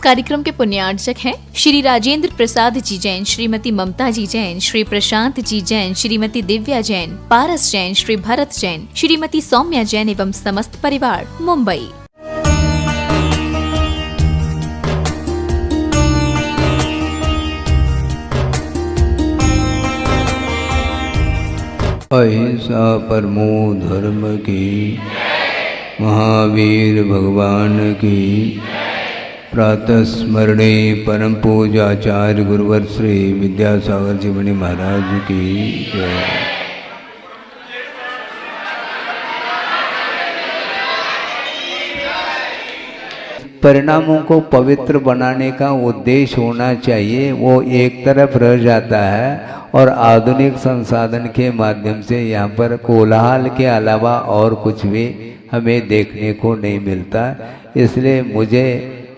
कार्यक्रम के पुण्यार्चक हैं श्री राजेंद्र प्रसाद जी जैन, श्रीमती ममता जी जैन, श्री प्रशांत जी जैन, श्रीमती दिव्या जैन, पारस जैन, श्री भरत जैन, श्रीमती सौम्या जैन एवं समस्त परिवार, मुंबई। अहिंसा परमो धर्म की, महावीर भगवान की, प्रातः स्मरणे परम पूजाचार्य गुरुवर श्री विद्यासागर जी मुनि महाराज की जय। परिणामों को पवित्र बनाने का उद्देश्य होना चाहिए, वो एक तरफ रह जाता है और आधुनिक संसाधन के माध्यम से यहाँ पर कोलाहल के अलावा और कुछ भी हमें देखने को नहीं मिलता। इसलिए मुझे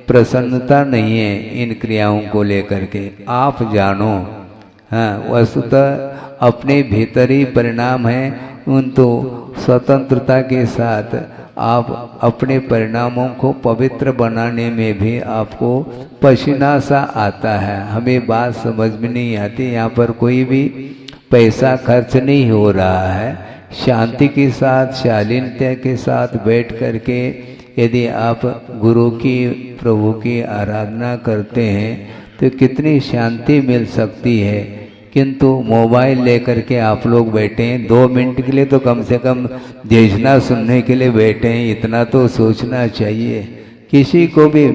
प्रसन्नता नहीं है इन क्रियाओं को लेकर के। आप जानो, हाँ, वस्तुतः अपने भीतर ही परिणाम है, उन तो स्वतंत्रता के साथ आप अपने परिणामों को पवित्र बनाने में भी आपको पसीना सा आता है। हमें बात समझ में नहीं आती। यहाँ पर कोई भी पैसा खर्च नहीं हो रहा है। शांति के साथ, शालीनता के साथ बैठ करके यदि आप गुरु की, प्रभु की आराधना करते हैं तो कितनी शांति मिल सकती है। किंतु मोबाइल लेकर के आप लोग बैठे हैं, 2 मिनट के लिए तो कम से कम देशना सुनने के लिए बैठे हैं, इतना तो सोचना चाहिए। किसी को भी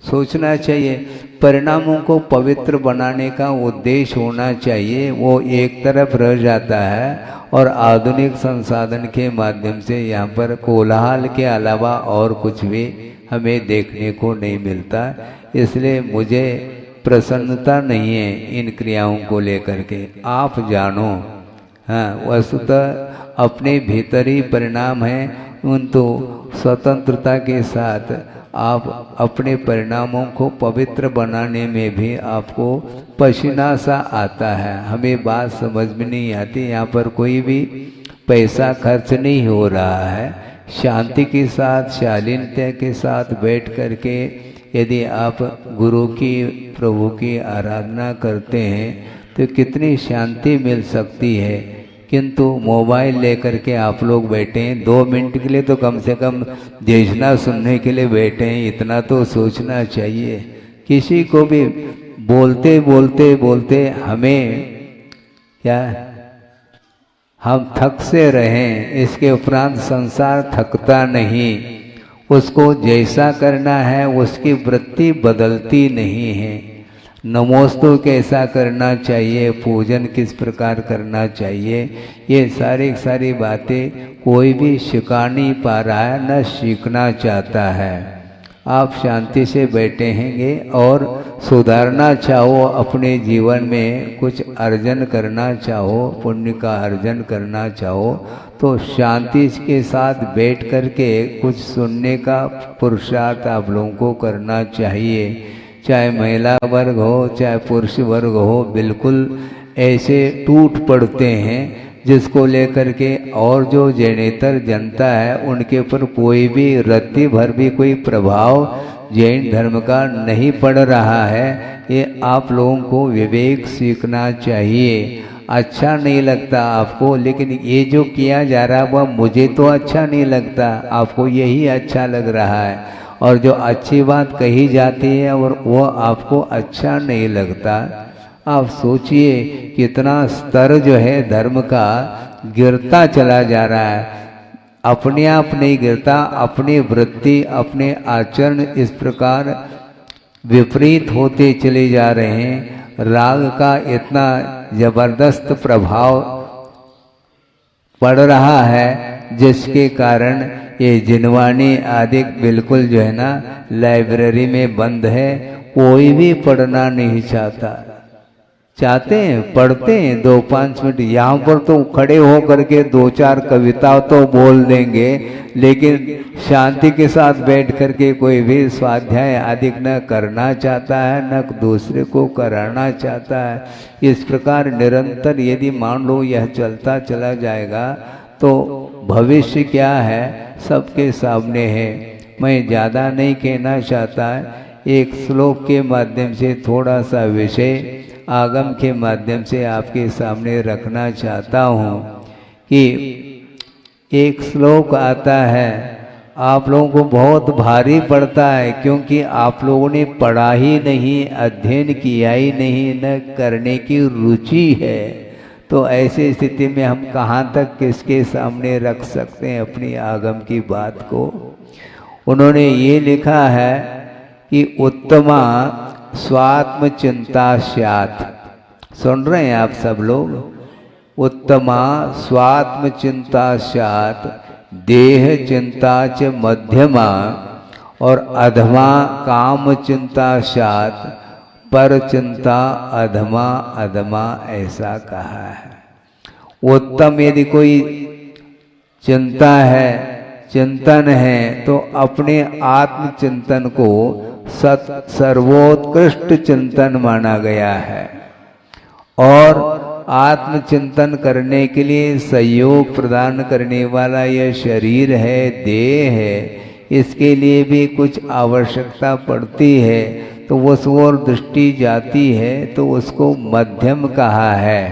सोचना चाहिए। परिणामों को पवित्र बनाने का उद्देश्य होना चाहिए, वो एक तरफ रह जाता है और आधुनिक संसाधन के माध्यम से यहाँ पर कोलाहल के अलावा और कुछ भी हमें देखने को नहीं मिलता। इसलिए मुझे प्रसन्नता नहीं है इन क्रियाओं को लेकर के। आप जानो, हाँ, वस्तुतः अपने भीतर ही परिणाम है, उन तो स्वतंत्रता के साथ आप अपने परिणामों को पवित्र बनाने में भी आपको पसीना सा आता है। हमें बात समझ में नहीं आती। यहाँ पर कोई भी पैसा खर्च नहीं हो रहा है। शांति के साथ, शालीनता के साथ बैठ करके यदि आप गुरु की, प्रभु की आराधना करते हैं तो कितनी शांति मिल सकती है। किंतु मोबाइल लेकर के आप लोग बैठे हैं, 2 मिनट के लिए तो कम से कम देशना सुनने के लिए बैठे हैं, इतना तो सोचना चाहिए। किसी को भी बोलते बोलते बोलते हमें क्या, हम थक से रहें, इसके उपरांत संसार थकता नहीं। उसको जैसा करना है उसकी वृत्ति बदलती नहीं है। नमोस्तु कैसा करना चाहिए, पूजन किस प्रकार करना चाहिए, ये सारी बातें कोई भी सिखा नहीं पा रहा है, न सीखना चाहता है। आप शांति से बैठे हैंगे और सुधारना चाहो, अपने जीवन में कुछ अर्जन करना चाहो, पुण्य का अर्जन करना चाहो तो शांति के साथ बैठ करके कुछ सुनने का पुरुषार्थ आप लोगों को करना चाहिए। चाहे महिला वर्ग हो, चाहे पुरुष वर्ग हो, बिल्कुल ऐसे टूट पड़ते हैं जिसको लेकर के, और जो जैनेतर जनता है उनके ऊपर कोई भी रत्ती भर भी कोई प्रभाव जैन धर्म का नहीं पड़ रहा है। ये आप लोगों को विवेक सीखना चाहिए। अच्छा नहीं लगता आपको, लेकिन ये जो किया जा रहा है वह मुझे तो अच्छा नहीं लगता, आपको यही अच्छा लग रहा है। और जो अच्छी बात कही जाती है और वो आपको अच्छा नहीं लगता। आप सोचिए कितना स्तर जो है धर्म का गिरता चला जा रहा है। अपने आप नहीं गिरता, अपनी वृत्ति, अपने आचरण इस प्रकार विपरीत होते चले जा रहे हैं। राग का इतना जबरदस्त प्रभाव पड़ रहा है जिसके कारण ये जिनवानी आदि बिल्कुल जो है ना लाइब्रेरी में बंद है। कोई भी पढ़ना नहीं चाहता। चाहते हैं, पढ़ते हैं 2-5 मिनट, यहाँ पर तो खड़े हो करके 2-4 कविता तो बोल देंगे, लेकिन शांति के साथ बैठ करके कोई भी स्वाध्याय आदि न करना चाहता है, न दूसरे को कराना चाहता है। इस प्रकार निरंतर यदि मान लो यह चलता चला जाएगा तो भविष्य क्या है सबके सामने है। मैं ज़्यादा नहीं कहना चाहता, एक श्लोक के माध्यम से थोड़ा सा विषय आगम के माध्यम से आपके सामने रखना चाहता हूँ कि एक श्लोक आता है, आप लोगों को बहुत भारी पड़ता है क्योंकि आप लोगों ने पढ़ा ही नहीं, अध्ययन किया ही नहीं, न करने की रुचि है। तो ऐसी स्थिति में हम कहाँ तक किसके सामने रख सकते हैं अपनी आगम की बात को। उन्होंने ये लिखा है कि उत्तमा स्वात्म चिंता स्यात्। सुन रहे हैं आप सब लोग? उत्तमा स्वात्म चिंता स्यात्, देह चिंता च मध्यमा और अधमा काम चिंता स्यात्, पर चिंता अधमा अधमा, ऐसा कहा है। उत्तम यदि कोई चिंता है, चिंतन है, तो अपने आत्म चिंतन को सर्वोत्कृष्ट चिंतन माना गया है। और आत्मचिंतन करने के लिए सहयोग प्रदान करने वाला यह शरीर है, देह है, इसके लिए भी कुछ आवश्यकता पड़ती है, तो उस ओर दृष्टि जाती है तो उसको मध्यम कहा है।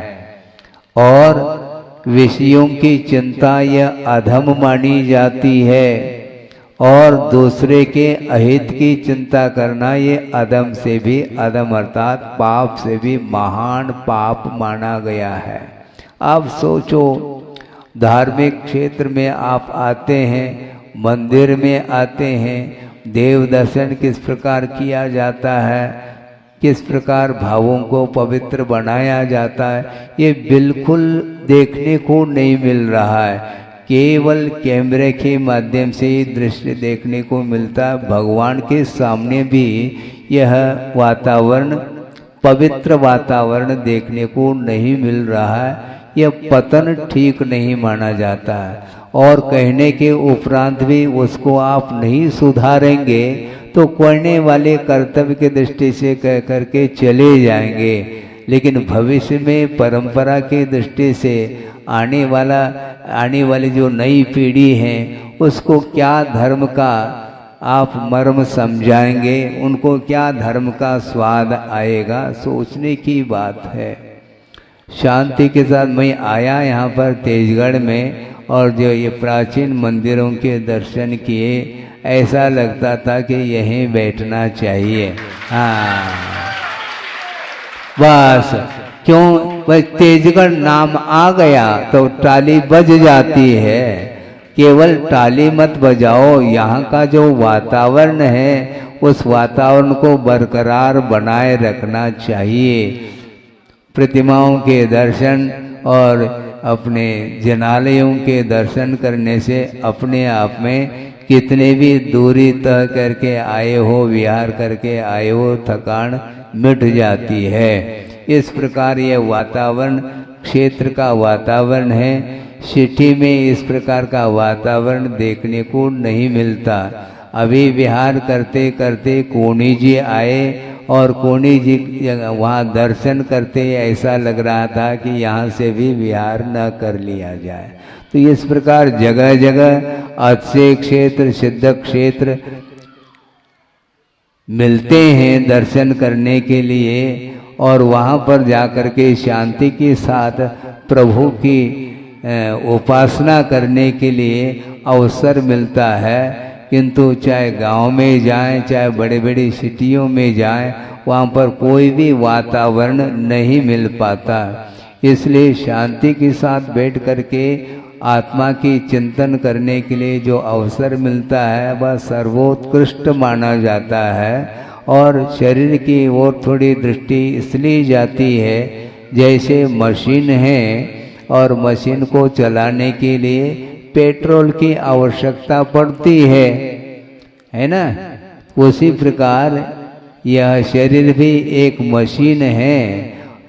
और विषयों की चिंता यह अधम मानी जाती है, और दूसरे के अहित की चिंता करना ये अधम से भी अधम अर्थात पाप से भी महान पाप माना गया है। आप सोचो, धार्मिक क्षेत्र में आप आते हैं, मंदिर में आते हैं, देव दर्शन किस प्रकार किया जाता है, किस प्रकार भावों को पवित्र बनाया जाता है, ये बिल्कुल देखने को नहीं मिल रहा है। केवल कैमरे के माध्यम से ही दृश्य देखने को मिलता है। भगवान के सामने भी यह वातावरण, पवित्र वातावरण देखने को नहीं मिल रहा है। यह पतन ठीक नहीं माना जाता है, और कहने के उपरांत भी उसको आप नहीं सुधारेंगे तो करने वाले कर्तव्य की दृष्टि से कह करके चले जाएंगे, लेकिन भविष्य में परंपरा की दृष्टि से आने वाली जो नई पीढ़ी है उसको क्या धर्म का आप मर्म समझाएंगे, उनको क्या धर्म का स्वाद आएगा, सोचने की बात है। शांति के साथ मैं आया यहाँ पर तेजगढ़ में, और जो ये प्राचीन मंदिरों के दर्शन किए, ऐसा लगता था कि यहीं बैठना चाहिए। हाँ बस, क्यों बस तेजगढ़ नाम आ गया तो टाली बज जाती है। केवल टाली मत बजाओ, यहाँ का जो वातावरण है उस वातावरण को बरकरार बनाए रखना चाहिए। प्रतिमाओं के दर्शन और अपने जनालयों के दर्शन करने से अपने आप में कितने भी दूरी तय करके आए हो, विहार करके आए हो, थकान मिट जाती है। इस प्रकार यह वातावरण क्षेत्र का वातावरण है। सिटी में इस प्रकार का वातावरण देखने को नहीं मिलता। अभी विहार करते करते कोणी जी आए और कोणी जी वहाँ दर्शन करते ऐसा लग रहा था कि यहाँ से भी विहार न कर लिया जाए। तो इस प्रकार जगह जगह अच्छे क्षेत्र, सिद्ध क्षेत्र मिलते हैं दर्शन करने के लिए, और वहाँ पर जाकर के शांति के साथ प्रभु की उपासना करने के लिए अवसर मिलता है। किंतु चाहे गांव में जाएं, चाहे बड़े बड़ी सिटियों में जाएं, वहाँ पर कोई भी वातावरण नहीं मिल पाता। इसलिए शांति के साथ बैठ करके आत्मा की चिंतन करने के लिए जो अवसर मिलता है वह सर्वोत्कृष्ट माना जाता है। और शरीर की ओर थोड़ी दृष्टि इसलिए जाती है, जैसे मशीन है और मशीन को चलाने के लिए पेट्रोल की आवश्यकता पड़ती है ना। उसी प्रकार यह शरीर भी एक मशीन है।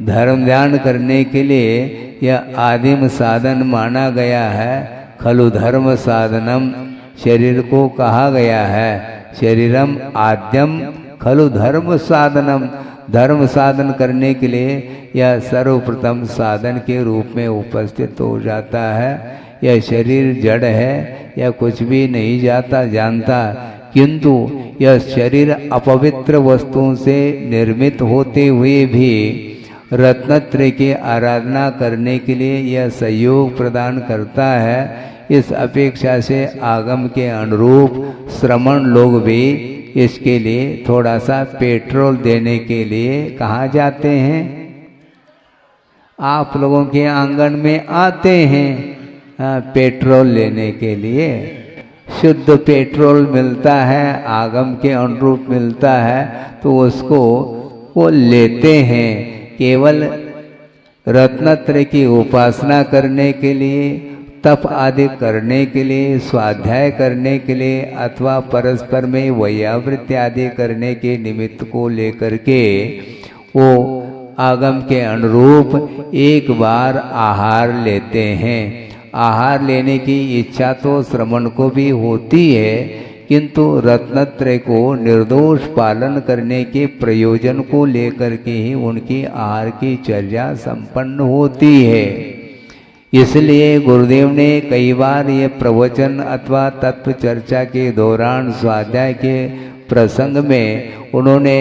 धर्म ध्यान करने के लिए यह आदिम साधन माना गया है। खलु धर्म साधनम, शरीर को कहा गया है। शरीरम आद्यम खलु धर्म साधनम, धर्म साधन करने के लिए यह सर्वप्रथम साधन के रूप में उपस्थित हो जाता है। यह शरीर जड़ है, यह कुछ भी नहीं जानता, किंतु यह शरीर अपवित्र वस्तुओं से निर्मित होते हुए भी रत्नत्रय की आराधना करने के लिए यह सहयोग प्रदान करता है। इस अपेक्षा से आगम के अनुरूप श्रमण लोग भी इसके लिए थोड़ा सा पेट्रोल देने के लिए कहाँ जाते हैं? आप लोगों के आंगन में आते हैं पेट्रोल लेने के लिए। शुद्ध पेट्रोल मिलता है, आगम के अनुरूप मिलता है, तो उसको वो लेते हैं केवल रत्नत्रय की उपासना करने के लिए, तप आदि करने के लिए, स्वाध्याय करने के लिए, अथवा परस्पर में वैयावृत्ति आदि करने के निमित्त को लेकर के वो आगम के अनुरूप एक बार आहार लेते हैं। आहार लेने की इच्छा तो श्रमण को भी होती है, किंतु रत्नत्रय को निर्दोष पालन करने के प्रयोजन को लेकर के ही उनकी आहार की चर्या संपन्न होती है। इसलिए गुरुदेव ने कई बार ये प्रवचन अथवा तत्व चर्चा के दौरान स्वाध्याय के प्रसंग में उन्होंने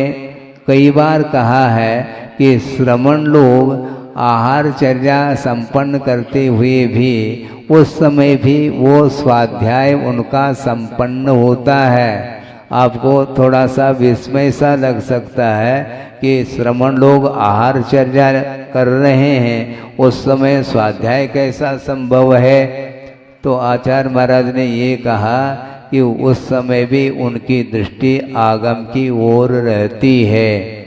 कई बार कहा है कि श्रमण लोग आहार चर्या संपन्न करते हुए भी उस समय भी वो स्वाध्याय उनका संपन्न होता है। आपको थोड़ा सा विस्मय सा लग सकता है कि श्रमण लोग आहार चर्या कर रहे हैं, उस समय स्वाध्याय कैसा संभव है? तो आचार्य महाराज ने ये कहा कि उस समय भी उनकी दृष्टि आगम की ओर रहती है।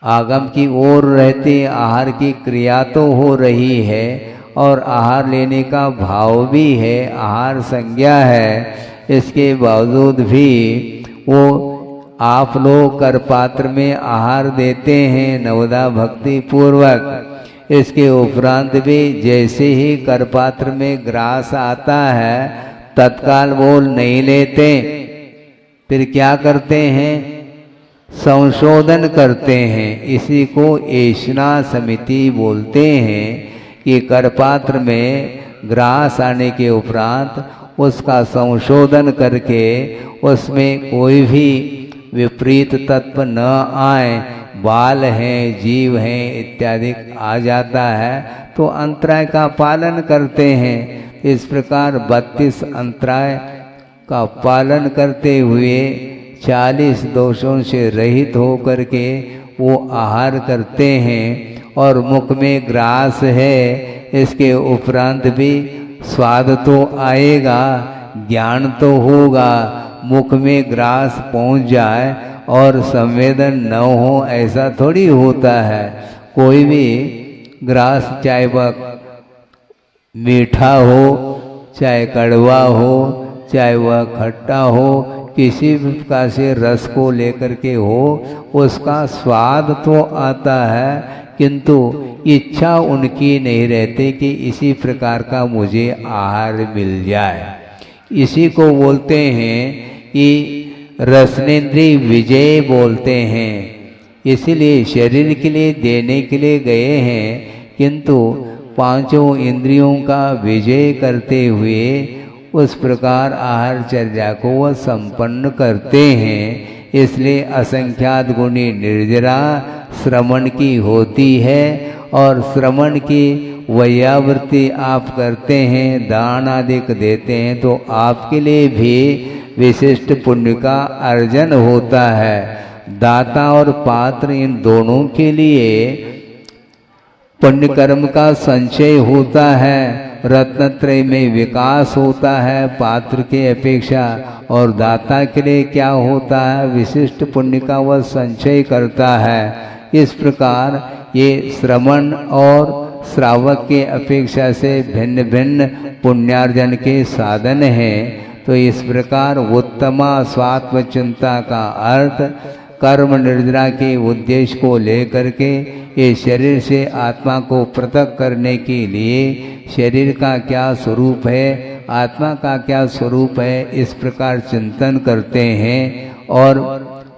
आगम की ओर रहती आहार की क्रिया तो हो रही है और आहार लेने का भाव भी है, आहार संज्ञा है। इसके बावजूद भी वो आप लोग कर पात्र में आहार देते हैं नवदा भक्ति पूर्वक। इसके उपरांत भी जैसे ही कर पात्र में ग्रास आता है तत्काल वो नहीं लेते, फिर क्या करते हैं? संशोधन करते हैं। इसी को ऐशना समिति बोलते हैं कि करपात्र में ग्रास आने के उपरांत उसका संशोधन करके उसमें कोई भी विपरीत तत्व न आए, बाल हैं, जीव हैं इत्यादि आ जाता है तो अंतराय का पालन करते हैं। इस प्रकार 32 अंतराय का पालन करते हुए 40 दोषों से रहित होकर के वो आहार करते हैं। और मुख में ग्रास है, इसके उपरांत भी स्वाद तो आएगा, ज्ञान तो होगा। मुख में ग्रास पहुंच जाए और संवेदन न हो ऐसा थोड़ी होता है। कोई भी ग्रास चाहे वह मीठा हो, चाहे कड़वा हो, चाहे वह खट्टा हो, किसी भी प्रकार से रस को लेकर के हो, उसका स्वाद तो आता है, किंतु इच्छा उनकी नहीं रहती कि इसी प्रकार का मुझे आहार मिल जाए। इसी को बोलते हैं कि रसनेन्द्रिय विजय बोलते हैं। इसीलिए शरीर के लिए देने के लिए गए हैं, किंतु पांचों इंद्रियों का विजय करते हुए उस प्रकार आहार चर्या को वह संपन्न करते हैं। इसलिए असंख्यात गुणी निर्जरा श्रमण की होती है और श्रमण की वैयावृत्ति आप करते हैं, दान आदि देते हैं तो आपके लिए भी विशिष्ट पुण्य का अर्जन होता है। दाता और पात्र इन दोनों के लिए पुण्य कर्म का संचय होता है। रत्नत्रय में विकास होता है पात्र के अपेक्षा, और दाता के लिए क्या होता है? विशिष्ट पुण्य का वह संचय करता है। इस प्रकार ये श्रवण और श्रावक के अपेक्षा से भिन्न भिन्न पुण्यार्जन के साधन हैं। तो इस प्रकार उत्तमा स्वात्म चिंता का अर्थ कर्म निर्जरा के उद्देश्य को लेकर के ये शरीर से आत्मा को पृथक करने के लिए शरीर का क्या स्वरूप है, आत्मा का क्या स्वरूप है, इस प्रकार चिंतन करते हैं और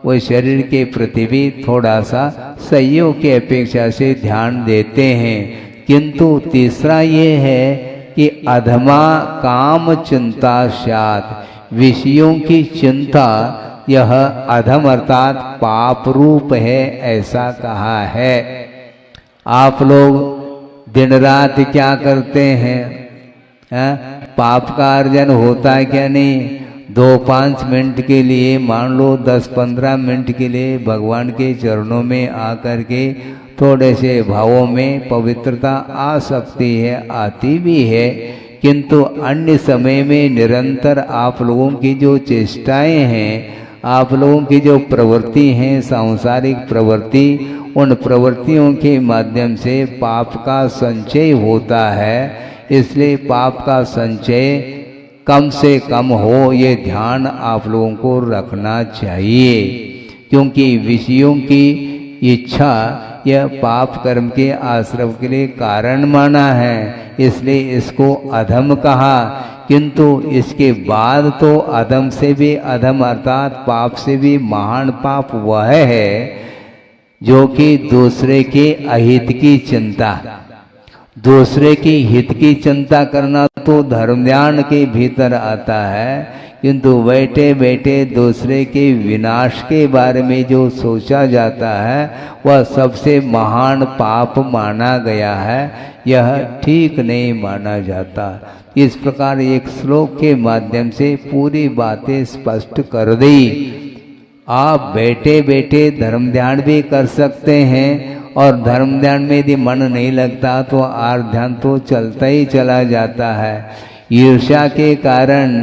वो शरीर के प्रति भी थोड़ा सा सहयोग की अपेक्षा से ध्यान देते हैं। किंतु तीसरा ये है कि अधमा काम चिंता स्यात्, विषयों की चिंता यह अधम अर्थात पाप रूप है, ऐसा कहा है। आप लोग दिन रात क्या करते हैं? पाप का अर्जन होता है क्या नहीं? 2-5 मिनट के लिए, मान लो 10-15 मिनट के लिए भगवान के चरणों में आकर के थोड़े से भावों में पवित्रता आ सकती है, आती भी है, किंतु अन्य समय में निरंतर आप लोगों की जो चेष्टाएं हैं, आप लोगों की जो प्रवृत्ति हैं, सांसारिक प्रवृत्ति, उन प्रवृत्तियों के माध्यम से पाप का संचय होता है। इसलिए पाप का संचय कम से कम हो, ये ध्यान आप लोगों को रखना चाहिए, क्योंकि विषयों की इच्छा यह पाप कर्म के आश्रव के लिए कारण माना है, इसलिए इसको अधम कहा। किंतु इसके बाद तो अधम से भी अधम अर्थात पाप से भी महान पाप वह है जो कि दूसरे के अहित की चिंता, दूसरे की हित की चिंता करना तो धर्म ध्यान के भीतर आता है, किंतु बैठे बैठे दूसरे के विनाश के बारे में जो सोचा जाता है वह सबसे महान पाप माना गया है, यह ठीक नहीं माना जाता। इस प्रकार एक श्लोक के माध्यम से पूरी बातें स्पष्ट कर दी। आप बैठे बैठे धर्म ध्यान भी कर सकते हैं, और धर्म ध्यान में यदि मन नहीं लगता तो आर ध्यान तो चलता ही चला जाता है। ईर्ष्या के कारण,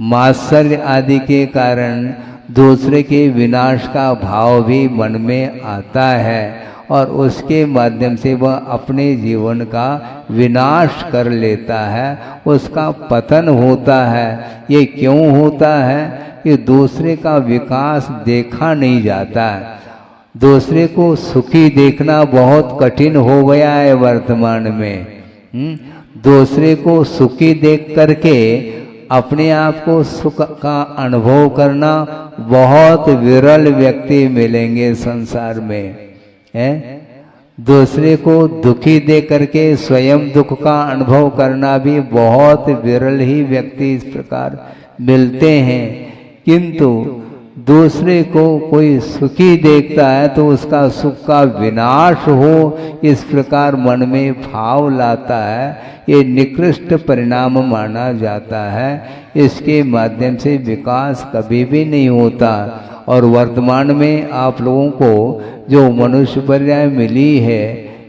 मात्सर्य आदि के कारण दूसरे के विनाश का भाव भी मन में आता है, और उसके माध्यम से वह अपने जीवन का विनाश कर लेता है, उसका पतन होता है। ये क्यों होता है? कि दूसरे का विकास देखा नहीं जाता है। दूसरे को सुखी देखना बहुत कठिन हो गया है वर्तमान में। दूसरे को सुखी देख करके अपने आप को सुख का अनुभव करना बहुत विरल व्यक्ति मिलेंगे संसार में, है। दूसरे को दुखी देख करके स्वयं दुख का अनुभव करना भी बहुत विरल ही व्यक्ति इस प्रकार मिलते हैं। किंतु दूसरे को कोई सुखी देखता है तो उसका सुख का विनाश हो, इस प्रकार मन में भाव लाता है, ये निकृष्ट परिणाम माना जाता है। इसके माध्यम से विकास कभी भी नहीं होता। और वर्तमान में आप लोगों को जो मनुष्य पर्याय मिली है,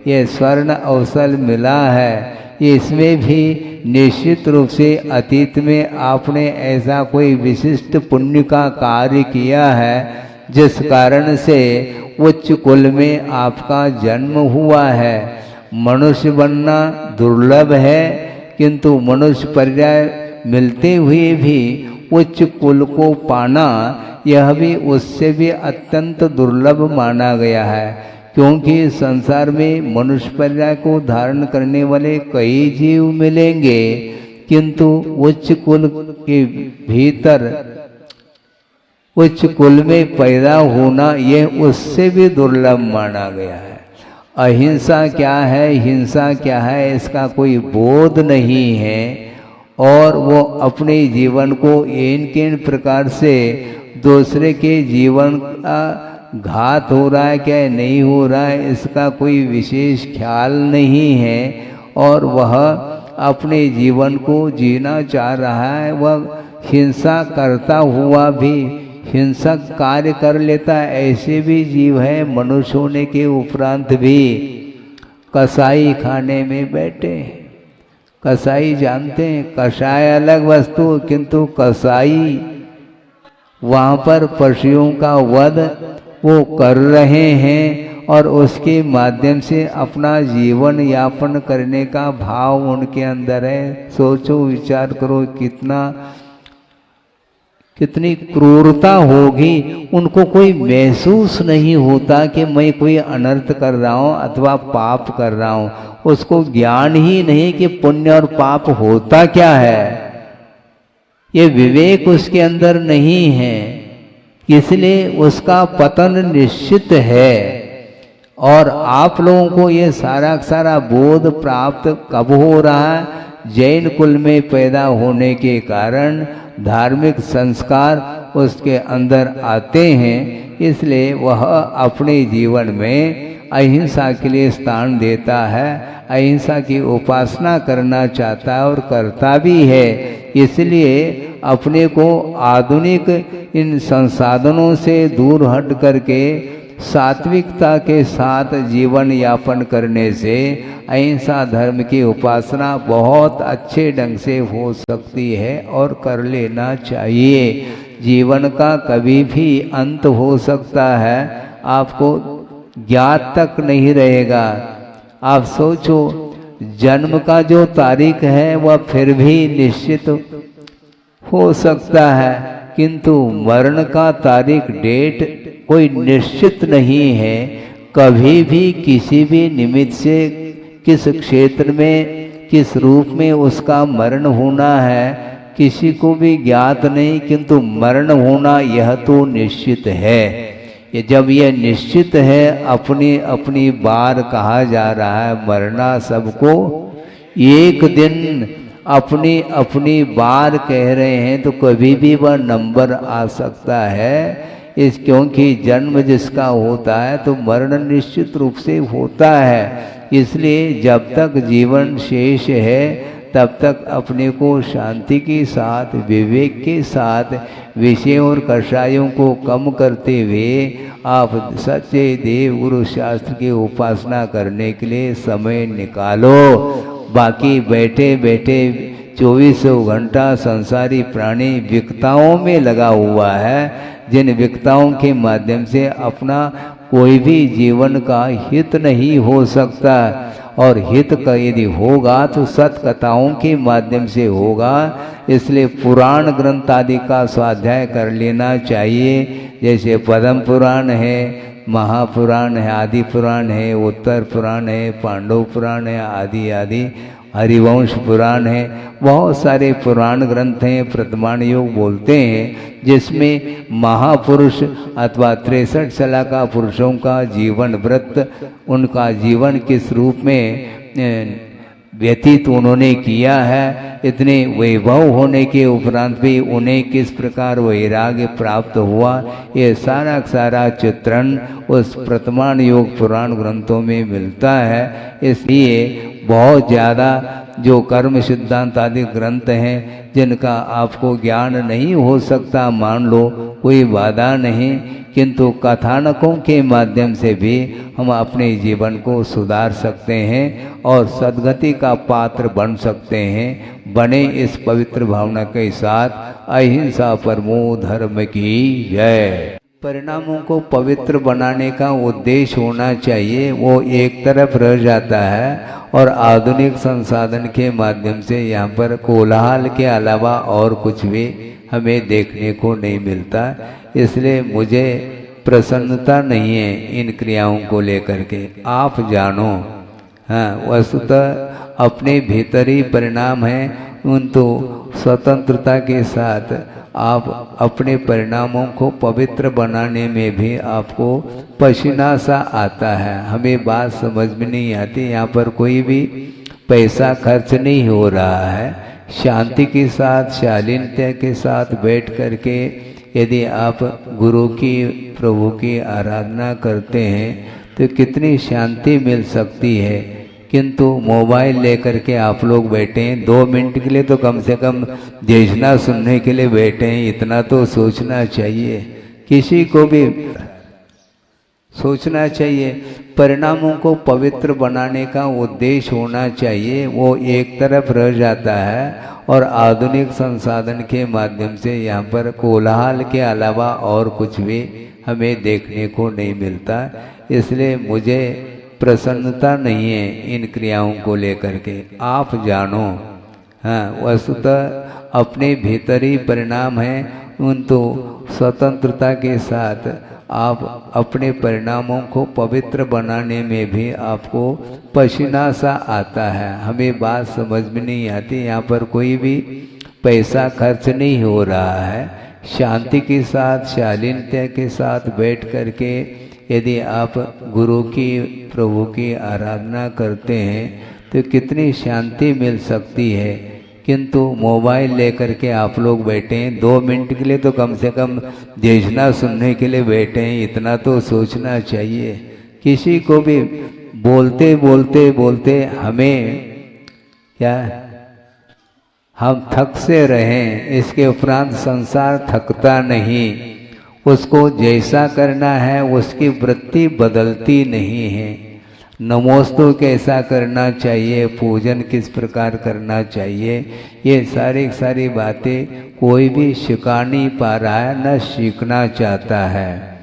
ये स्वर्ण अवसर मिला है, इसमें भी निश्चित रूप से अतीत में आपने ऐसा कोई विशिष्ट पुण्य का कार्य किया है जिस कारण से उच्च कुल में आपका जन्म हुआ है। मनुष्य बनना दुर्लभ है, किंतु मनुष्य पर्याय मिलते हुए भी उच्च कुल को पाना यह भी उससे भी अत्यंत दुर्लभ माना गया है, क्योंकि संसार में मनुष्य पर्याय को धारण करने वाले कई जीव मिलेंगे, किंतु उच्च कुल के भीतर उच्च कुल में पैदा होना यह उससे भी दुर्लभ माना गया है। अहिंसा क्या है, हिंसा क्या है, इसका कोई बोध नहीं है, और वो अपने जीवन को इन किन प्रकार से दूसरे के जीवन का घात हो रहा है क्या नहीं हो रहा है, इसका कोई विशेष ख्याल नहीं है, और वह अपने जीवन को जीना चाह रहा है। वह हिंसा करता हुआ भी हिंसक कार्य कर लेता है। ऐसे भी जीव है मनुष्य होने के उपरांत भी कसाई खाने में बैठे। कसाई जानते हैं, कषाय अलग वस्तु, किंतु कसाई वहाँ पर पशुओं का वध वो कर रहे हैं, और उसके माध्यम से अपना जीवन यापन करने का भाव उनके अंदर है। सोचो, विचार करो, कितनी क्रूरता होगी। उनको कोई महसूस नहीं होता कि मैं कोई अनर्थ कर रहा हूँ अथवा पाप कर रहा हूँ। उसको ज्ञान ही नहीं कि पुण्य और पाप होता क्या है, ये विवेक उसके अंदर नहीं है, इसलिए उसका पतन निश्चित है। और आप लोगों को ये सारा बोध प्राप्त कब हो रहा है? जैन कुल में पैदा होने के कारण धार्मिक संस्कार उसके अंदर आते हैं, इसलिए वह अपने जीवन में अहिंसा के लिए स्थान देता है, अहिंसा की उपासना करना चाहता है और करता भी है। इसलिए अपने को आधुनिक इन संसाधनों से दूर हट करके सात्विकता के साथ जीवन यापन करने से अहिंसा धर्म की उपासना बहुत अच्छे ढंग से हो सकती है और कर लेना चाहिए। जीवन का कभी भी अंत हो सकता है, आपको ज्ञात तक नहीं रहेगा। आप सोचो, जन्म का जो तारीख है वह फिर भी निश्चित हो सकता है, किंतु मरण का तारीख डेट कोई निश्चित नहीं है। कभी भी किसी भी निमित्त से किस क्षेत्र में किस रूप में उसका मरण होना है किसी को भी ज्ञात नहीं, किंतु मरण होना यह तो निश्चित है। ये जब यह निश्चित है, अपनी अपनी बार कहा जा रहा है, मरना सबको एक दिन अपनी अपनी बार कह रहे हैं, तो कभी भी वह नंबर आ सकता है। इस क्योंकि जन्म जिसका होता है तो मरण निश्चित रूप से होता है। इसलिए जब तक जीवन शेष है तब तक अपने को शांति के साथ विवेक के साथ विषयों और कषायों को कम करते हुए आप सच्चे देव गुरु शास्त्र की उपासना करने के लिए समय निकालो। बाकी बैठे बैठे 24 घंटा संसारी प्राणी विकताओं में लगा हुआ है, जिन विकताओं के माध्यम से अपना कोई भी जीवन का हित नहीं हो सकता, और हित का यदि होगा तो सत कथाओं के माध्यम से होगा। इसलिए पुराण ग्रंथ आदि का स्वाध्याय कर लेना चाहिए। जैसे पद्म पुराण है, महापुराण है, आदि पुराण है, उत्तर पुराण है, पांडव पुराण है, आदि आदि, हरिवंश पुराण है, बहुत सारे पुराण ग्रंथ हैं। प्रतमाण योग बोलते हैं, जिसमें महापुरुष अथवा 63 सलाका पुरुषों का जीवन व्रत, उनका जीवन किस रूप में व्यतीत उन्होंने किया है, इतने वैभव होने के उपरांत भी उन्हें किस प्रकार वैराग्य प्राप्त हुआ, ये सारा सारा चित्रण उस प्रतमाण योग पुराण ग्रंथों में मिलता है। इसलिए बहुत ज़्यादा जो कर्म सिद्धांत आदि ग्रंथ हैं जिनका आपको ज्ञान नहीं हो सकता, मान लो कोई बाधा नहीं, किंतु कथानकों के माध्यम से भी हम अपने जीवन को सुधार सकते हैं और सद्गति का पात्र बन सकते हैं। बने इस पवित्र भावना के साथ अहिंसा परमो धर्म की जय। परिणामों को पवित्र बनाने का उद्देश्य होना चाहिए, वो एक तरफ रह जाता है और आधुनिक संसाधन के माध्यम से यहाँ पर कोलाहल के अलावा और कुछ भी हमें देखने को नहीं मिलता। इसलिए मुझे प्रसन्नता नहीं है इन क्रियाओं को लेकर के। आप जानो, हाँ, वस्तुतः अपने भीतर ही परिणाम है, उन तो स्वतंत्रता के साथ आप अपने परिणामों को पवित्र बनाने में भी आपको पसीना सा आता है। हमें बात समझ में नहीं आती, यहाँ पर कोई भी पैसा खर्च नहीं हो रहा है। शांति के साथ, शालीनता के साथ बैठ करके यदि आप गुरु की, प्रभु की आराधना करते हैं तो कितनी शांति मिल सकती है। किंतु मोबाइल लेकर के आप लोग बैठे हैं, 2 मिनट के लिए तो कम से कम देशना सुनने के लिए बैठे हैं, इतना तो सोचना चाहिए। किसी को भी सोचना चाहिए। परिणामों को पवित्र बनाने का उद्देश्य होना चाहिए, वो एक तरफ रह जाता है और आधुनिक संसाधन के माध्यम से यहाँ पर कोलाहल के अलावा और कुछ भी हमें देखने को नहीं मिलता। इसलिए मुझे प्रसन्नता नहीं है इन क्रियाओं को लेकर के। आप जानो, हाँ, वस्तुतः अपने भीतर ही परिणाम है, उन तो स्वतंत्रता के साथ आप अपने परिणामों को पवित्र बनाने में भी आपको पसीना सा आता है। हमें बात समझ में नहीं आती, यहाँ पर कोई भी पैसा खर्च नहीं हो रहा है। शांति के साथ, शालीनता के साथ बैठ करके यदि आप गुरु की, प्रभु की आराधना करते हैं तो कितनी शांति मिल सकती है। किंतु मोबाइल लेकर के आप लोग बैठे हैं, 2 मिनट के लिए तो कम से कम देशना सुनने के लिए बैठे हैं, इतना तो सोचना चाहिए। किसी को भी बोलते बोलते बोलते हमें क्या हम थक से रहें, इसके उपरांत संसार थकता नहीं। उसको जैसा करना है उसकी वृत्ति बदलती नहीं है। नमोस्तु कैसा करना चाहिए, पूजन किस प्रकार करना चाहिए, ये सारी बातें कोई भी सिखा नहीं पा रहा है, न सीखना चाहता है।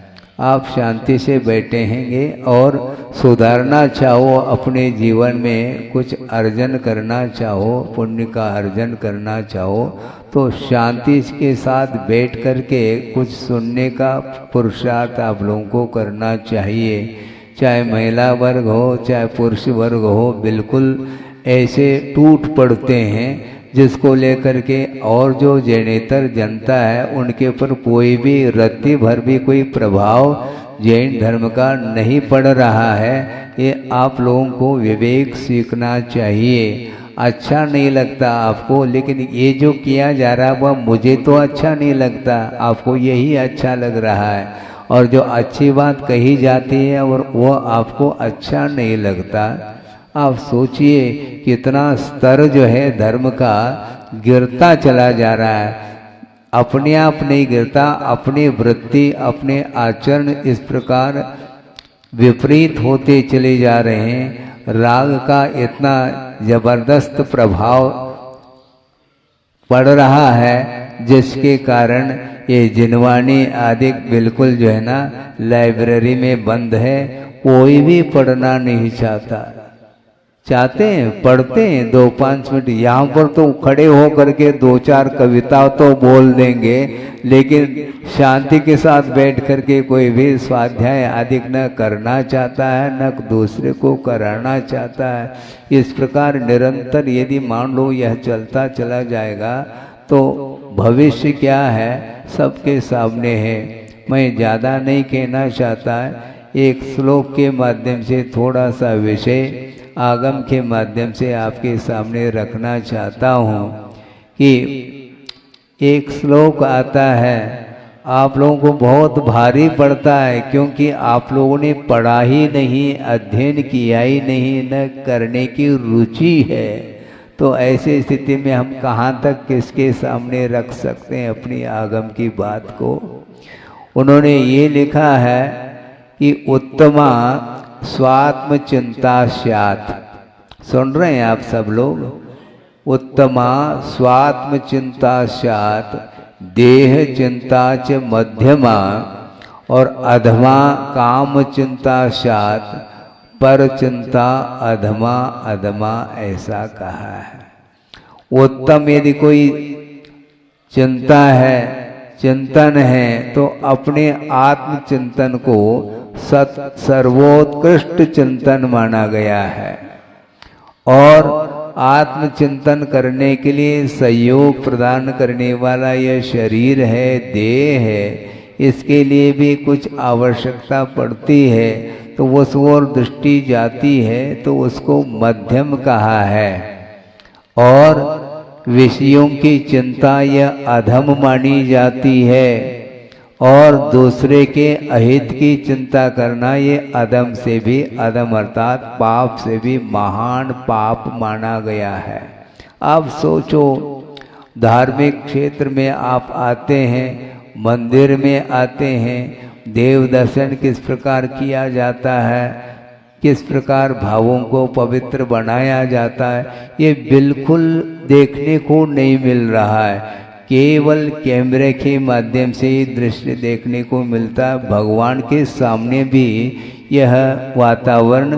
आप शांति से बैठे हैंगे और सुधारना चाहो, अपने जीवन में कुछ अर्जन करना चाहो, पुण्य का अर्जन करना चाहो, तो शांति के साथ बैठ कर के कुछ सुनने का पुरुषार्थ आप लोगों को करना चाहिए। चाहे महिला वर्ग हो चाहे पुरुष वर्ग हो, बिल्कुल ऐसे टूट पड़ते हैं जिसको लेकर के, और जो जैनेतर जनता है उनके ऊपर कोई भी रत्ती भर भी कोई प्रभाव जैन धर्म का नहीं पड़ रहा है। ये आप लोगों को विवेक सीखना चाहिए। अच्छा नहीं लगता आपको, लेकिन ये जो किया जा रहा है वह मुझे तो अच्छा नहीं लगता, आपको यही अच्छा लग रहा है, और जो अच्छी बात कही जाती है और वो आपको अच्छा नहीं लगता। आप सोचिए कितना स्तर जो है धर्म का गिरता चला जा रहा है। अपने आप नहीं गिरता, अपनी वृत्ति अपने आचरण इस प्रकार विपरीत होते चले जा रहे हैं। राग का इतना जबरदस्त प्रभाव पड़ रहा है जिसके कारण ये जिनवाणी आदि बिल्कुल जो है ना लाइब्रेरी में बंद है, कोई भी पढ़ना नहीं चाहता। चाहते हैं पढ़ते हैं 2-5 मिनट, यहाँ पर तो खड़े हो करके 2-4 कविता तो बोल देंगे, लेकिन शांति के साथ बैठ करके कोई भी स्वाध्याय आदि न करना चाहता है, न दूसरे को कराना चाहता है। इस प्रकार निरंतर यदि मान लो यह चलता चला जाएगा तो भविष्य क्या है सबके सामने है। मैं ज़्यादा नहीं कहना चाहता, एक श्लोक के माध्यम से थोड़ा सा विषय आगम के माध्यम से आपके सामने रखना चाहता हूँ कि एक श्लोक आता है, आप लोगों को बहुत भारी पड़ता है क्योंकि आप लोगों ने पढ़ा ही नहीं, अध्ययन किया ही नहीं, न करने की रुचि है। तो ऐसी स्थिति में हम कहाँ तक किसके सामने रख सकते हैं अपनी आगम की बात को। उन्होंने ये लिखा है कि उत्तमा स्वात्म चिंता स्यात्। सुन रहे हैं आप सब लोग? उत्तमा स्वात्म चिंता स्यात्, देह चिंता च मध्यमा, और अधमा काम चिंता स्यात्, पर चिंता अधमा अधमा, ऐसा कहा है। उत्तम यदि कोई चिंता है, चिंतन है, तो अपने आत्म चिंतन को सर्वोत्कृष्ट चिंतन माना गया है। और आत्मचिंतन करने के लिए सहयोग प्रदान करने वाला यह शरीर है, देह है, इसके लिए भी कुछ आवश्यकता पड़ती है, तो उस ओर दृष्टि जाती है तो उसको मध्यम कहा है। और विषयों की चिंता यह अधम मानी जाती है, और दूसरे के अहित की चिंता करना ये अधम से भी अधम अर्थात पाप से भी महान पाप माना गया है। आप सोचो, धार्मिक क्षेत्र में आप आते हैं, मंदिर में आते हैं, देव दर्शन किस प्रकार किया जाता है, किस प्रकार भावों को पवित्र बनाया जाता है, ये बिल्कुल देखने को नहीं मिल रहा है। केवल कैमरे के माध्यम से ही दृश्य देखने को मिलता है। भगवान के सामने भी यह वातावरण,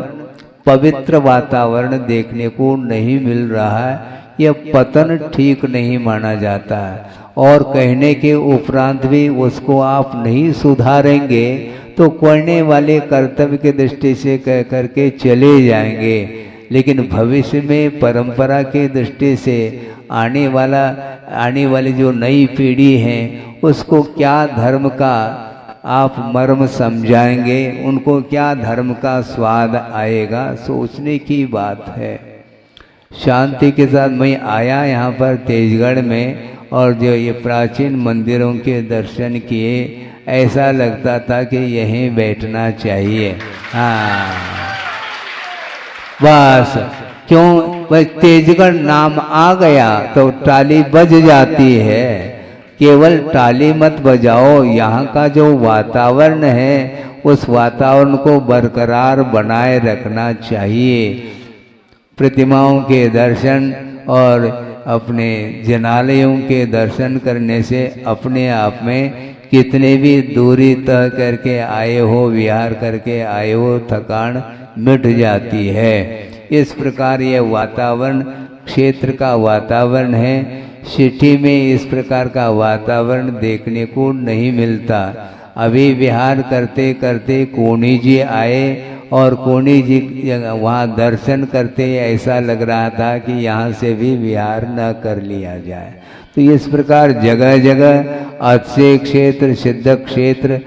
पवित्र वातावरण देखने को नहीं मिल रहा है। यह पतन ठीक नहीं माना जाता है, और कहने के उपरांत भी उसको आप नहीं सुधारेंगे तो करने वाले कर्तव्य की दृष्टि से कह करके चले जाएंगे, लेकिन भविष्य में परंपरा की दृष्टि से आने वाली जो नई पीढ़ी है उसको क्या धर्म का आप मर्म समझाएंगे, उनको क्या धर्म का स्वाद आएगा, सोचने की बात है। शांति के साथ मैं आया यहाँ पर तेजगढ़ में, और जो ये प्राचीन मंदिरों के दर्शन किए, ऐसा लगता था कि यहीं बैठना चाहिए। हाँ बस, क्यों बस तेजगढ़ नाम आ गया तो टाली बज जाती है। केवल टाली मत बजाओ, यहाँ का जो वातावरण है उस वातावरण को बरकरार बनाए रखना चाहिए। प्रतिमाओं के दर्शन और अपने जनालयों के दर्शन करने से अपने आप में कितने भी दूरी तय करके आए हो, विहार करके आए हो, थकान मिट जाती है। इस प्रकार ये वातावरण क्षेत्र का वातावरण है। सिटी में इस प्रकार का वातावरण देखने को नहीं मिलता। अभी विहार करते करते कोणी जी आए और कोणी जी वहाँ दर्शन करते ऐसा लग रहा था कि यहाँ से भी विहार न कर लिया जाए। तो इस प्रकार जगह जगह अच्छे क्षेत्र, सिद्ध क्षेत्र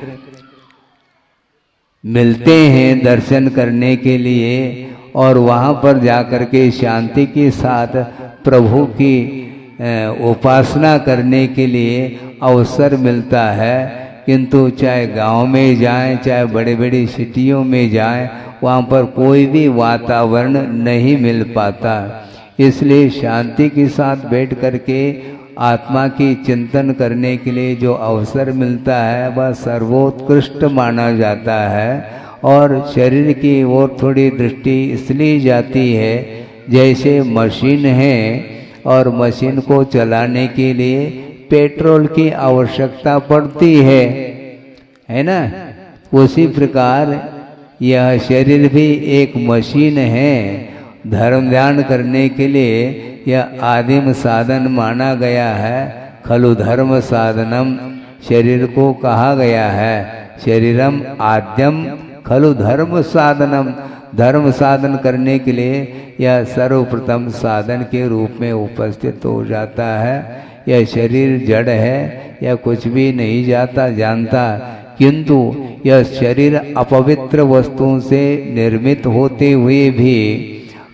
मिलते हैं दर्शन करने के लिए, और वहाँ पर जाकर के शांति के साथ प्रभु की उपासना करने के लिए अवसर मिलता है। किंतु चाहे गांव में जाएं, चाहे बड़े बड़ी सिटियों में जाएं, वहाँ पर कोई भी वातावरण नहीं मिल पाता। इसलिए शांति के साथ बैठ करके आत्मा की चिंतन करने के लिए जो अवसर मिलता है वह सर्वोत्कृष्ट माना जाता है। और शरीर की ओर थोड़ी दृष्टि इसलिए जाती है, जैसे मशीन है और मशीन को चलाने के लिए पेट्रोल की आवश्यकता पड़ती है ना। उसी प्रकार यह शरीर भी एक मशीन है। धर्म ध्यान करने के लिए यह आदिम साधन माना गया है। खलु धर्म साधनम, शरीर को कहा गया है। शरीरम आद्यम खलु धर्म साधनम, धर्म साधन करने के लिए यह सर्वप्रथम साधन के रूप में उपस्थित हो जाता है। यह शरीर जड़ है, यह कुछ भी नहीं जानता, किंतु यह शरीर अपवित्र वस्तुओं से निर्मित होते हुए भी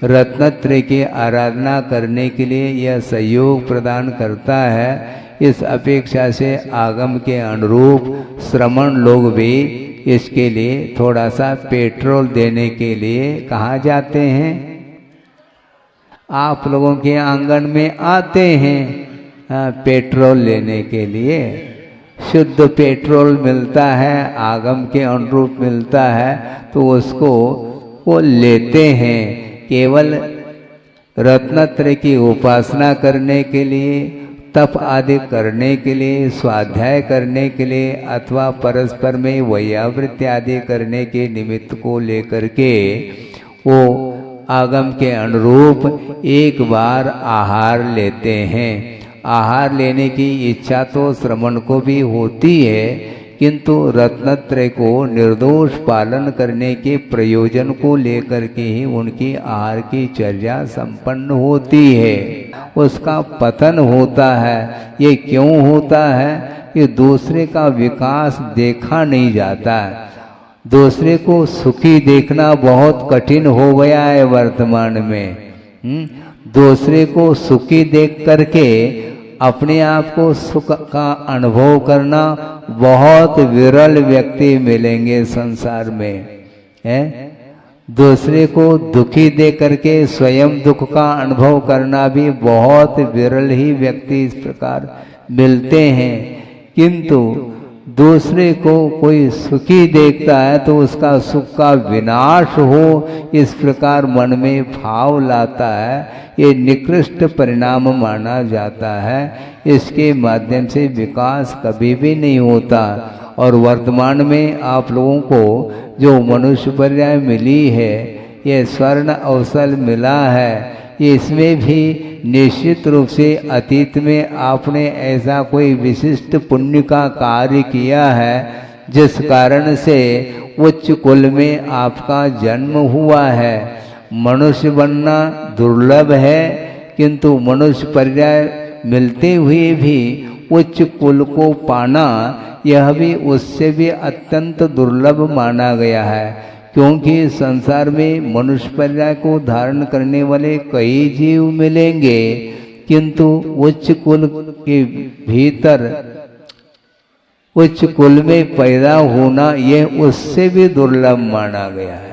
रत्नत्रय की आराधना करने के लिए यह सहयोग प्रदान करता है। इस अपेक्षा से आगम के अनुरूप श्रमण लोग भी इसके लिए थोड़ा सा पेट्रोल देने के लिए कहाँ जाते हैं? आप लोगों के आंगन में आते हैं पेट्रोल लेने के लिए। शुद्ध पेट्रोल मिलता है, आगम के अनुरूप मिलता है, तो उसको वो लेते हैं केवल रत्नत्रय की उपासना करने के लिए, तप आदि करने के लिए, स्वाध्याय करने के लिए, अथवा परस्पर में वैयावृत्ति आदि करने के निमित्त को लेकर के वो आगम के अनुरूप एक बार आहार लेते हैं। आहार लेने की इच्छा तो श्रमण को भी होती है, किंतु रत्नत्रय को निर्दोष पालन करने के प्रयोजन को लेकर के ही उनकी आहार की चर्या संपन्न होती है। उसका पतन होता है। ये क्यों होता है? ये दूसरे का विकास देखा नहीं जाता। दूसरे को सुखी देखना बहुत कठिन हो गया है वर्तमान में। दूसरे को सुखी देख करके अपने आप को सुख का अनुभव करना बहुत विरल व्यक्ति मिलेंगे संसार में, है। दूसरे को दुखी देख करके स्वयं दुख का अनुभव करना भी बहुत विरल ही व्यक्ति इस प्रकार मिलते हैं। किंतु दूसरे को कोई सुखी देखता है तो उसका सुख का विनाश हो, इस प्रकार मन में भाव लाता है। ये निकृष्ट परिणाम माना जाता है। इसके माध्यम से विकास कभी भी नहीं होता। और वर्तमान में आप लोगों को जो मनुष्य पर्याय मिली है, ये स्वर्ण अवसर मिला है, इसमें भी निश्चित रूप से अतीत में आपने ऐसा कोई विशिष्ट पुण्य का कार्य किया है जिस कारण से उच्च कुल में आपका जन्म हुआ है। मनुष्य बनना दुर्लभ है, किंतु मनुष्य पर्याय मिलते हुए भी उच्च कुल को पाना यह भी उससे भी अत्यंत दुर्लभ माना गया है। क्योंकि संसार में मनुष्य पर्याय को धारण करने वाले कई जीव मिलेंगे, किंतु उच्च कुल के भीतर उच्च कुल में पैदा होना यह उससे भी दुर्लभ माना गया है।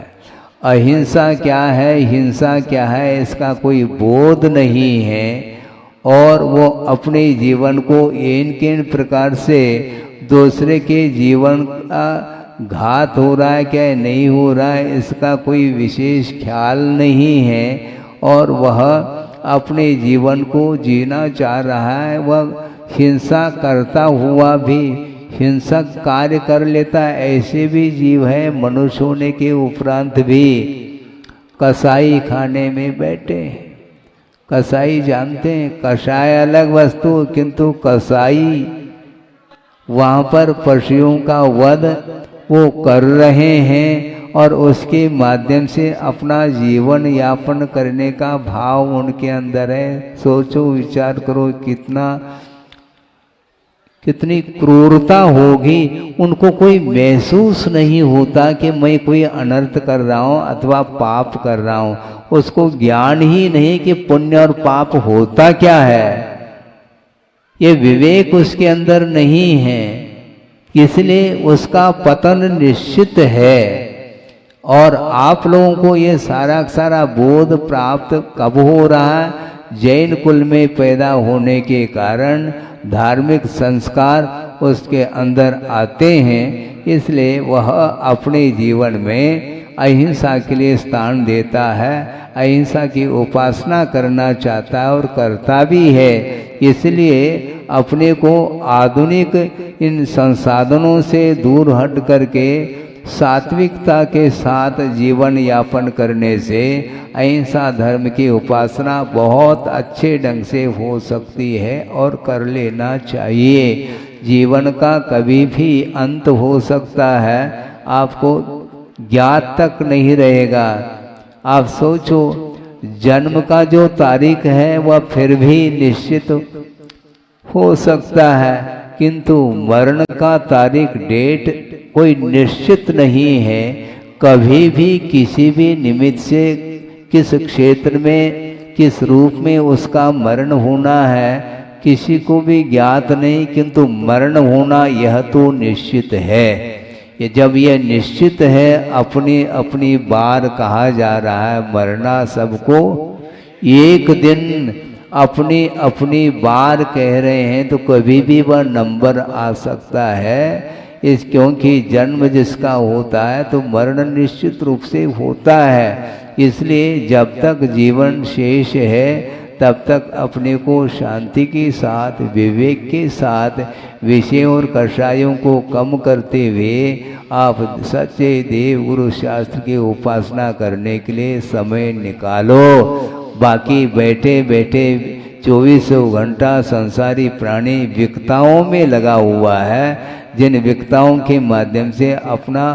अहिंसा क्या है, हिंसा क्या है, इसका कोई बोध नहीं है और वो अपने जीवन को इन किन प्रकार से दूसरे के जीवन का घात हो रहा है क्या नहीं हो रहा है, इसका कोई विशेष ख्याल नहीं है और वह अपने जीवन को जीना चाह रहा है। वह हिंसा करता हुआ भी हिंसक कार्य कर लेता है। ऐसे भी जीव है मनुष्य होने के उपरांत भी कसाई खाने में बैठे। कसाई जानते हैं, कषाय अलग वस्तु, किंतु कसाई वहाँ पर पशुओं का वध वो कर रहे हैं और उसके माध्यम से अपना जीवन यापन करने का भाव उनके अंदर है। सोचो, विचार करो, कितनी क्रूरता होगी। उनको कोई महसूस नहीं होता कि मैं कोई अनर्थ कर रहा हूँ अथवा पाप कर रहा हूँ। उसको ज्ञान ही नहीं कि पुण्य और पाप होता क्या है, ये विवेक उसके अंदर नहीं है, इसलिए उसका पतन निश्चित है। और आप लोगों को ये सारा बोध प्राप्त कब हो रहा है? जैन कुल में पैदा होने के कारण धार्मिक संस्कार उसके अंदर आते हैं, इसलिए वह अपने जीवन में अहिंसा के लिए स्थान देता है, अहिंसा की उपासना करना चाहता है और करता भी है। इसलिए अपने को आधुनिक इन संसाधनों से दूर हट करके सात्विकता के साथ जीवन यापन करने से अहिंसा धर्म की उपासना बहुत अच्छे ढंग से हो सकती है और कर लेना चाहिए। जीवन का कभी भी अंत हो सकता है, आपको ज्ञात तक नहीं रहेगा। आप सोचो, जन्म का जो तारीख है वह फिर भी निश्चित हो सकता है, किंतु मरण का तारीख डेट कोई निश्चित नहीं है। कभी भी किसी भी निमित्त से किस क्षेत्र में किस रूप में उसका मरण होना है किसी को भी ज्ञात नहीं, किंतु मरण होना यह तो निश्चित है। ये जब यह निश्चित है, अपनी अपनी बार कहा जा रहा है, मरना सबको एक दिन अपनी अपनी बार कह रहे हैं, तो कभी भी वह नंबर आ सकता है। इस क्योंकि जन्म जिसका होता है तो मरण निश्चित रूप से होता है। इसलिए जब तक जीवन शेष है तब तक अपने को शांति के साथ विवेक के साथ विषयों और कषायों को कम करते हुए आप सच्चे देव गुरु शास्त्र की उपासना करने के लिए समय निकालो। बाकी बैठे बैठे 24 घंटा संसारी प्राणी विकताओं में लगा हुआ है, जिन विकताओं के माध्यम से अपना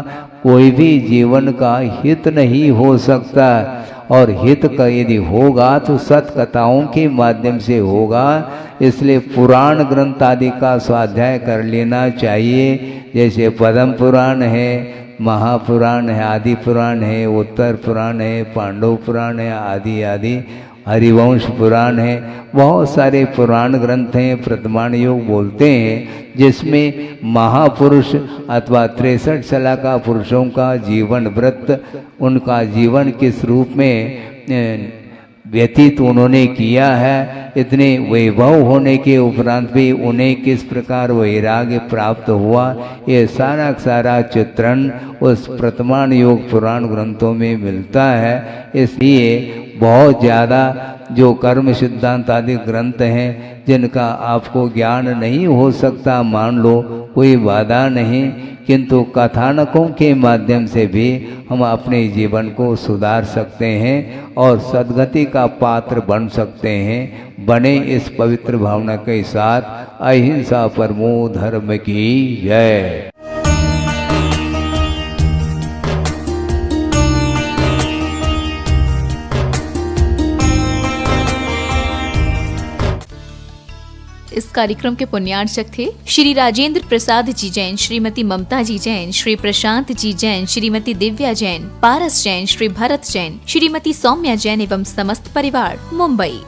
कोई भी जीवन का हित नहीं हो सकता, और हित का यदि होगा तो सत कथाओं के माध्यम से होगा। इसलिए पुराण ग्रंथ आदि का स्वाध्याय कर लेना चाहिए। जैसे पद्म पुराण है, महापुराण है, आदि पुराण है, उत्तर पुराण है, पांडव पुराण है, आदि आदि, हरिवंश पुराण है, बहुत सारे पुराण ग्रंथ हैं। प्रतमान योग बोलते हैं जिसमें महापुरुष अथवा 63 सलाका पुरुषों का जीवन व्रत, उनका जीवन किस रूप में व्यतीत उन्होंने किया है, इतने वैभव होने के उपरांत भी उन्हें किस प्रकार वैराग्य प्राप्त हुआ, ये सारा सारा चित्रण उस प्रतमान योग पुराण ग्रंथों में मिलता है। इसलिए बहुत ज़्यादा जो कर्म सिद्धांत आदि ग्रंथ हैं जिनका आपको ज्ञान नहीं हो सकता, मान लो, कोई बाधा नहीं, किंतु कथानकों के माध्यम से भी हम अपने जीवन को सुधार सकते हैं और सद्गति का पात्र बन सकते हैं। बने इस पवित्र भावना के साथ। अहिंसा परमो धर्म की जय। इस कार्यक्रम के पुण्यार्चक थे श्री राजेंद्र प्रसाद जी जैन, श्रीमती ममता जी जैन, श्री प्रशांत जी जैन, श्रीमती दिव्या जैन, पारस जैन, श्री भरत जैन, श्रीमती सौम्या जैन एवं समस्त परिवार, मुंबई।